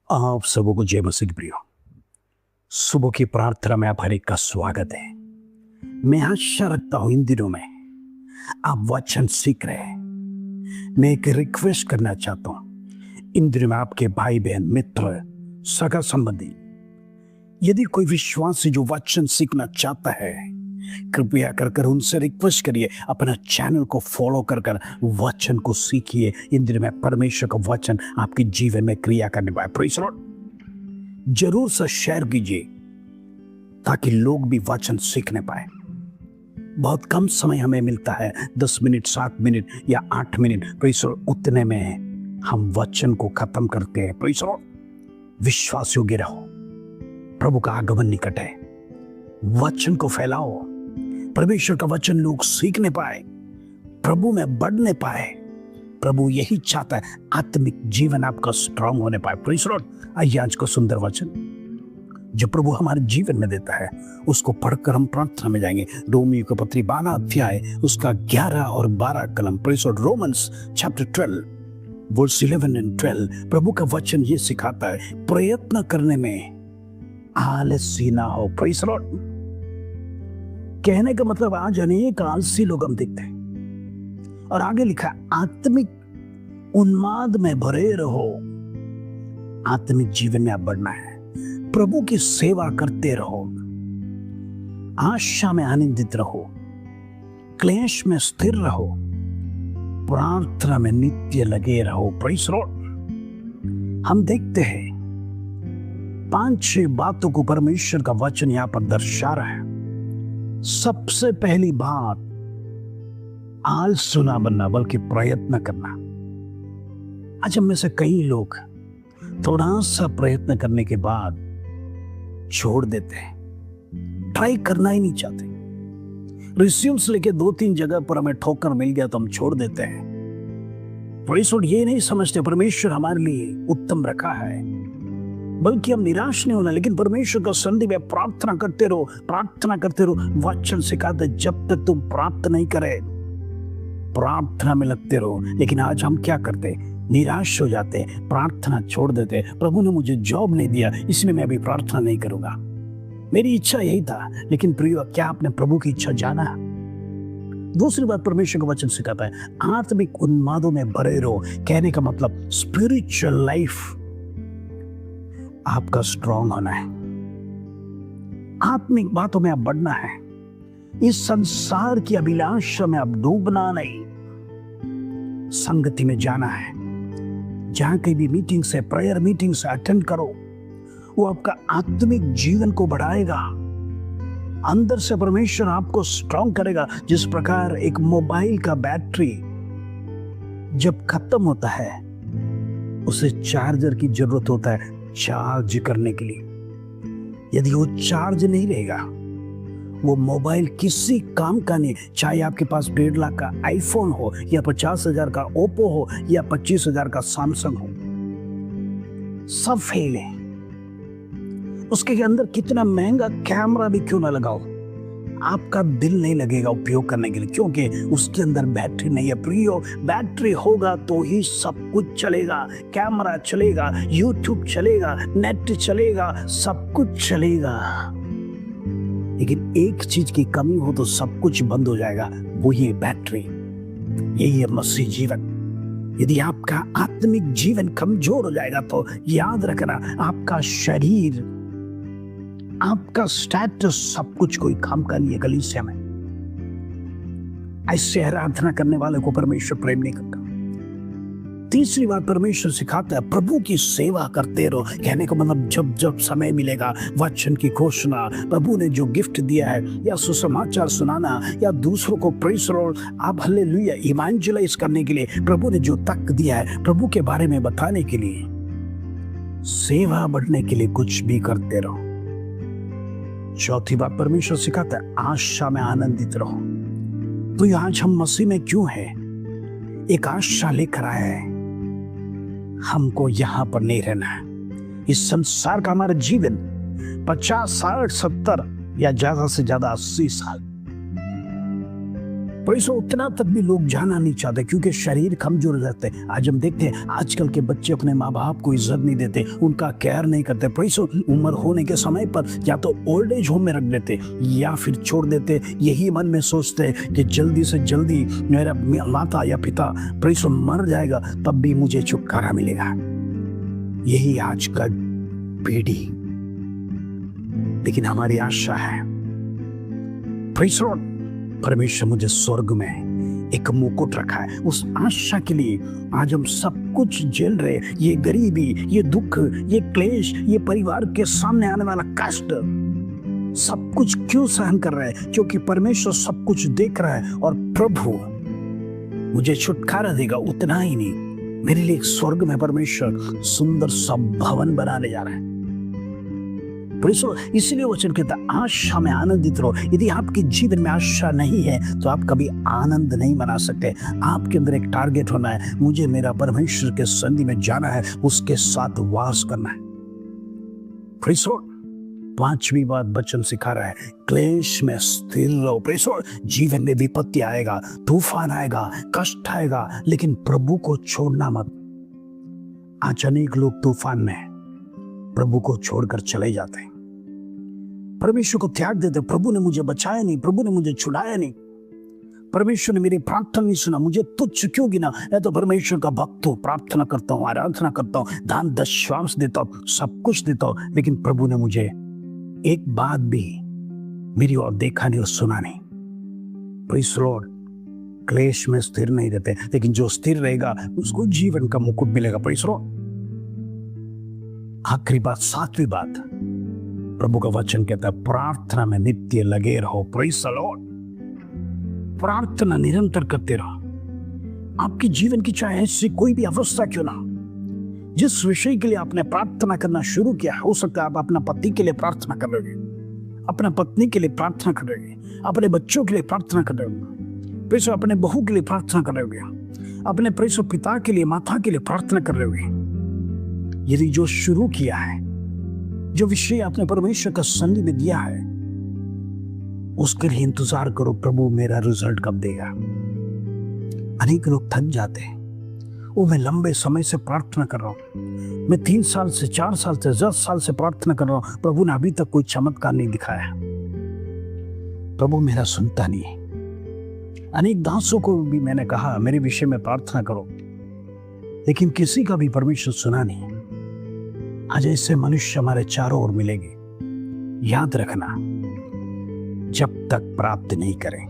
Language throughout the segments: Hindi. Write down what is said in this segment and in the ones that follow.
आप सबों को जय मसीह की प्रियो। सुबह की प्रार्थना में आप हर एक का स्वागत है। मैं आशा रखता हूं इन दिनों में आप वचन सीख रहे हैं। मैं एक रिक्वेस्ट करना चाहता हूं, इन दिनों में आपके भाई बहन मित्र सगा संबंधी यदि कोई विश्वासी जो वचन सीखना चाहता है, कृपया कर उनसे रिक्वेस्ट करिए अपना चैनल को फॉलो कर वचन को सीखिए। इन दिनों में परमेश्वर का वचन आपके जीवन में क्रिया करने पाए। Praise the Lord. जरूर से शेयर कीजिए ताकि लोग भी वचन सीखने पाए। बहुत कम समय हमें मिलता है, 10 मिनट 7 मिनट या 8 मिनट। प्रेज़ द लॉर्ड, उतने में हम वचन को खत्म करते हैं। Praise the Lord. विश्वास योग्य रहो, प्रभु का आगमन निकट है। वचन को फैलाओ, परमेश्वर का वचन लोग सीखने पाए, प्रभु में बढ़ने पाए। प्रभु यही चाहता है, आत्मिक जीवन आपका स्ट्रांग होने पाए। Praise the Lord. आइए आज को सुंदर वचन जो प्रभु हमारे जीवन में देता है उसको पढ़कर हम प्रार्थना में जाएंगे। रोमियो की पत्री 12 अध्याय उसका 11 और 12 कलम। Praise the Lord. Romans chapter 12 verse 11 and 12। प्रभु का वचन ये सिखाता है, प्रयत्न करने में आलसी ना हो। Praise the Lord. कहने का मतलब आज अनेक आलसी लोग हम देखते हैं। और आगे लिखा, आत्मिक उन्माद में भरे रहो। आत्मिक जीवन में आप बढ़ना है, प्रभु की सेवा करते रहो, आशा में आनंदित रहो, क्लेश में स्थिर रहो, प्रार्थना में नित्य लगे रहो। Praise the Lord. हम देखते हैं 5-6 बातों को परमेश्वर का वचन यहां पर दर्शा रहा है। सबसे पहली बात, आलसी ना बनना बल्कि प्रयत्न करना। आज हम में से कई लोग थोड़ा सा प्रयत्न करने के बाद छोड़ देते हैं, ट्राई करना ही नहीं चाहते। रिज्यूम्स लेके 2-3 जगह पर हमें ठोकर मिल गया तो हम छोड़ देते हैं। Praise the Lord. ये नहीं समझते परमेश्वर हमारे लिए उत्तम रखा है, बल्कि हम निराश नहीं होना, लेकिन परमेश्वर का संधि में प्रार्थना करते रहो, प्रार्थना करते रहो। वचन सिखाते जब तक तुम प्राप्त नहीं करे प्रार्थना में लगते रहो। लेकिन आज हम क्या करते, निराश हो जाते, प्रार्थना छोड़ देते। प्रभु ने मुझे जॉब नहीं दिया इसलिए मैं अभी प्रार्थना नहीं करूंगा, मेरी इच्छा यही था। लेकिन प्रियो, क्या आपने प्रभु की इच्छा जाना? दूसरी बात परमेश्वर का वचन सिखाता है, आत्मिक उन्मादों में भरे रहो। कहने का मतलब स्पिरिचुअल लाइफ आपका स्ट्रांग होना है, आत्मिक बातों में आप बढ़ना है। इस संसार की अभिलाषा में आप डूबना नहीं, संगति में जाना है। जहां कहीं भी मीटिंग से, प्रेयर मीटिंग से अटेंड करो, वो आपका आत्मिक जीवन को बढ़ाएगा। अंदर से परमेश्वर आपको स्ट्रांग करेगा। जिस प्रकार एक मोबाइल का बैटरी जब खत्म होता है उसे चार्जर की जरूरत होता है चार्ज करने के लिए। यदि वो चार्ज नहीं रहेगा वो मोबाइल किसी काम का नहीं। चाहे आपके पास 1.5 लाख का आईफोन हो या 50,000 का ओप्पो हो या 25,000 का सैमसंग हो, सब फेल है। उसके अंदर कितना महंगा कैमरा भी क्यों ना लगाओ, आपका दिल नहीं लगेगा उपयोग करने के लिए, क्योंकि उसके अंदर बैटरी नहीं है। प्रियो, बैटरी होगा तो ही सब कुछ चलेगा। कैमरा चलेगा, यूट्यूब चलेगा, नेट चलेगा, सब कुछ चलेगा। लेकिन एक चीज की कमी हो तो सब कुछ बंद हो जाएगा, वो ये बैटरी। यही है मसीह जीवन। यदि आपका आत्मिक जीवन कमजोर हो जाएगा तो याद रखना, आपका शरीर, आपका स्टेटस, सब कुछ कोई काम का नहीं है। कलीसिया में ऐसे आराधना करने वाले को परमेश्वर प्रेम नहीं करता। तीसरी बात परमेश्वर सिखाता है, प्रभु की सेवा करते रहो। कहने का मतलब जब जब समय मिलेगा वचन की घोषणा, प्रभु ने जो गिफ्ट दिया है, या सुसमाचार सुनाना, या दूसरों को प्रेज़ द लॉर्ड, आप हालेलुया इवेंजलाइज करने के लिए प्रभु ने जो तक दिया है, प्रभु के बारे में बताने के लिए, सेवा बढ़ने के लिए कुछ भी करते रहो। चौथी बात परमेश्वर सिखाता है, आशा में आनंदित रहो। तो आज हम मसीह में क्यों हैं? एक आशा लेकर आया है, हमको यहां पर नहीं रहना है। इस संसार का हमारा जीवन 50, 60, 70 या ज्यादा से ज्यादा 80 साल। पर उतना तक भी लोग जाना नहीं चाहते क्योंकि शरीर कमजोर हो जाते हैं। आज हम देखते हैं आजकल के बच्चे अपने माँ बाप को इज्जत नहीं देते, उनका केयर नहीं करते। पर उम्र होने के समय पर या तो ओल्ड एज होम में रख देते या फिर छोड़ देते। यही मन में सोचते हैं कि जल्दी से जल्दी मेरा माता या पिता पर मर जाएगा तब भी मुझे छुटकारा मिलेगा। यही आज का पीढ़ी। लेकिन हमारी आशा है परमेश्वर मुझे स्वर्ग में एक मुकुट रखा है। उस आशा के लिए आज हम सब कुछ झेल रहे, ये गरीबी, ये दुख, ये क्लेश, ये परिवार के सामने आने वाला कष्ट, सब कुछ क्यों सहन कर रहे हैं? क्योंकि परमेश्वर सब कुछ देख रहा है और प्रभु मुझे छुटकारा देगा। उतना ही नहीं, मेरे लिए एक स्वर्ग में परमेश्वर सुंदर सा भवन बनाने जा रहा है। इसलिए वचन कहता है आशा में आनंदित रहो। यदि आपके जीवन में आशा नहीं है तो आप कभी आनंद नहीं मना सकते। आपके अंदर एक टारगेट होना है, मुझे मेरा परमेश्वर के संधि में जाना है, उसके साथ वास करना है। पांचवी बात वचन सिखा रहा है, क्लेश में स्थिर रहो। जीवन में विपत्ति आएगा, तूफान आएगा, कष्ट आएगा, लेकिन प्रभु को छोड़ना मत। आज अनेक लोग तूफान में प्रभु को छोड़कर चले जाते हैं, परमेश्वर को त्याग देते। प्रभु ने मुझे बचाया नहीं, प्रभु ने मुझे छुड़ाया नहीं, परमेश्वर ने मेरी प्रार्थना नहीं सुना, मुझे तुच्छ क्यों गिना? मैं तो परमेश्वर का भक्त हूँ, प्रार्थना करता हूँ, आराधना करता हूँ, दान दशवांश देता हूँ, सब कुछ देता हूँ, लेकिन प्रभु ने मुझे एक बात भी मेरी ओर देखा नहीं और सुना नहीं। Praise the Lord. क्लेश में स्थिर नहीं रहते, लेकिन जो स्थिर रहेगा उसको जीवन का मुकुट मिलेगा। Praise the Lord. आखिरी बात, सातवीं बात, प्रभु का वचन कहता है प्रार्थना में नित्य लगे रहो। Praise the Lord. प्रार्थना निरंतर करते रहो। आपके जीवन की चाहे ऐसी कोई भी अवस्था क्यों ना, जिस विषय के लिए आपने प्रार्थना करना शुरू किया, हो सकता है आप अपना पति के लिए प्रार्थना कर रहे हो, अपना पत्नी के लिए प्रार्थना कर रहे हो, अपने बच्चों के लिए प्रार्थना कर रहे हो, प्रेषो अपने बहू के लिए प्रार्थना कर रहे हो, अपने प्रेषो पिता के लिए, माता के लिए प्रार्थना कर रहे हो। यदि जो शुरू किया है, जो विषय आपने परमेश्वर का संधि में दिया है, उसके लिए इंतजार करो, प्रभु मेरा रिजल्ट कब देगा। अनेक लोग थक जाते हैं, वो मैं लंबे समय से प्रार्थना कर रहा हूं, मैं 3 साल से, 4 साल से, 10 साल से प्रार्थना कर रहा हूं, प्रभु ने अभी तक कोई चमत्कार नहीं दिखाया, प्रभु मेरा सुनता नहीं है। अनेक दासों को भी मैंने कहा मेरे विषय में प्रार्थना करो, लेकिन किसी का भी परमेश्वर सुना नहीं। आज ऐसे मनुष्य हमारे चारों ओर मिलेंगे। याद रखना, जब तक प्राप्त नहीं करें,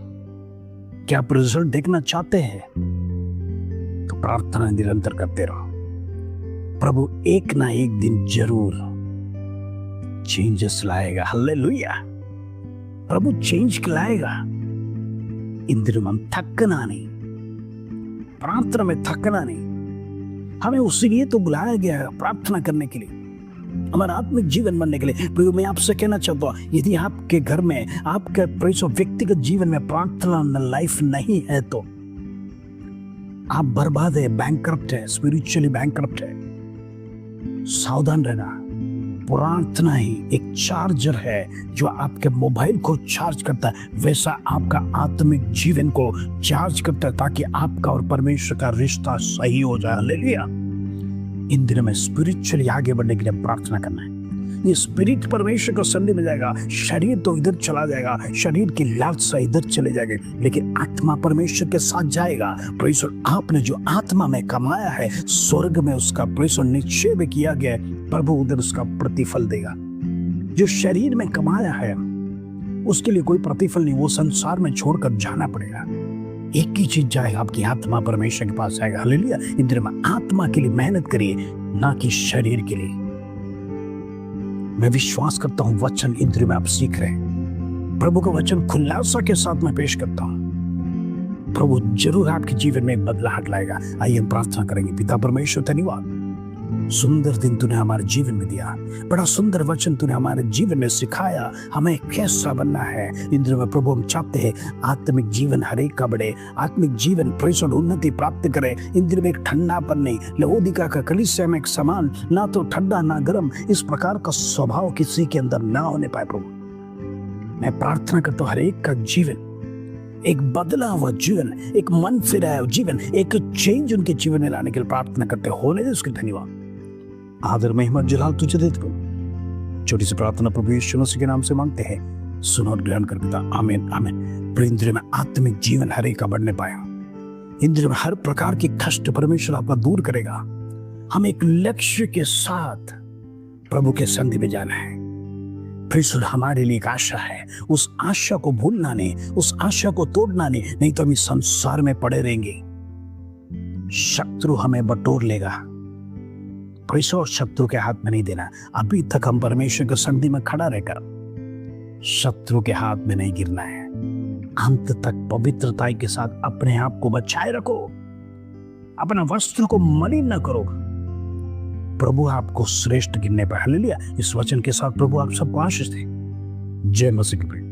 क्या आप रिजल्ट देखना चाहते हैं तो प्रार्थना निरंतर करते रहो। प्रभु एक ना एक दिन जरूर चेंजेस लाएगा। हालेलुया। प्रभु चेंज लाएगा। इन दिनों में हम थकना नहीं, प्रार्थना में थकना नहीं। हमें उसी लिए तो बुलाया गया है, प्रार्थना करने के लिए, हमारा आत्मिक जीवन बनने के लिए। तो मैं आपसे कहना चाहता हूँ, यदि आपके घर में, आपके व्यक्तिगत जीवन में प्रार्थना लाइफ नहीं है तो आप बर्बाद है, बैंकरप्ट है, स्पिरिचुअली बैंकरप्ट है। सावधान रहना। प्रार्थना ही एक चार्जर है जो आपके मोबाइल को चार्ज करता है, वैसा आपका आत्मिक जीवन को चार्ज करता है, ताकि आपका और परमेश्वर का रिश्ता सही हो जाए। हालेलुया। इन दिनों में स्पिरिचुअली आगे बढ़ने के लिए प्रार्थना करना है। ये स्पिरिट परमेश्वर को संधि में जाएगा, शरीर तो इधर चला जाएगा, शरीर की लालसा इधर चले जाएगी, लेकिन आत्मा परमेश्वर के साथ जाएगा। परमेश्वर आपने जो आत्मा में कमाया है, स्वर्ग में उसका परमेश्वर निश्चय भी किया गया है, प्रभु उधर उसका प्रतिफल देगा। जो शरीर में कमाया है उसके लिए कोई प्रतिफल नहीं, वो संसार में छोड़कर जाना पड़ेगा। एक ही चीज जाएगा, आपकी आत्मा परमेश्वर के पास जाएगा। हालेलुया। इन दिनों में आत्मा के लिए मेहनत करिए, ना कि शरीर के लिए। मैं विश्वास करता हूं वचन इन दिनों में आप सीख रहे हैं। प्रभु का वचन खुलासा के साथ मैं पेश करता हूं। प्रभु जरूर आपके जीवन में एक बदलाव लाएगा। आइए हम प्रार्थना करेंगे। पिता परमेश्वर, धन्यवाद, सुंदर दिन तूने हमारे जीवन में दिया, बड़ा सुंदर वचन तूने हमारे जीवन में सिखाया, हमें कैसा बनना है। इन दिनों में प्रभु हम चाहते हैं आत्मिक जीवन हर एक का बढ़े, आत्मिक जीवन प्रैसों उन्नति प्राप्त करे। इन दिनों में एक ठंडापन नहीं, लवोदिका का कलीसिया में एक समान, ना तो ठंडा ना गर्म, इस प्रकार का स्वभाव किसी के अंदर ना होने पाए। प्रभु मैं प्रार्थना करता हूँ हर एक का जीवन एक बदला हुआ जीवन, एक मन फिराया जीवन, एक चेंज उनके जीवन में लाने के लिए प्रार्थना करते होने दे उसके धन्यवाद। आदर महिमा जलाल तुझे देते हो। छोटी सी प्रार्थना प्रभु यीशु मसीह के नाम से मांगते हैं, सुनो और ग्रहण कर पिता, आमीन आमीन। इंद्रिय में आत्मिक जीवन हर एक का बढ़ने पाया, इंद्रिय में हर प्रकार की कष्ट परमेश्वर आपका दूर करेगा। हम एक लक्ष्य के साथ प्रभु के संधि में जाना है। फिर हमारे लिए एक आशा है, उस आशा को भूलना नहीं, उस आशा को तोड़ना नहीं तो हम इस संसार में पड़े रहेंगे। शत्रु हमें बटोर लेगा, और शत्रु के हाथ में नहीं देना। अभी तक हम परमेश्वर के संधि में खड़ा रहकर शत्रु के हाथ में नहीं गिरना है। अंत तक पवित्रता के साथ अपने आप को बचाए रखो, अपना वस्त्र को मलिन न करो। प्रभु आपको श्रेष्ठ गिनने पर। हालेलुया। इस वचन के साथ प्रभु आप सबको आशीष दे। जय मसीह की।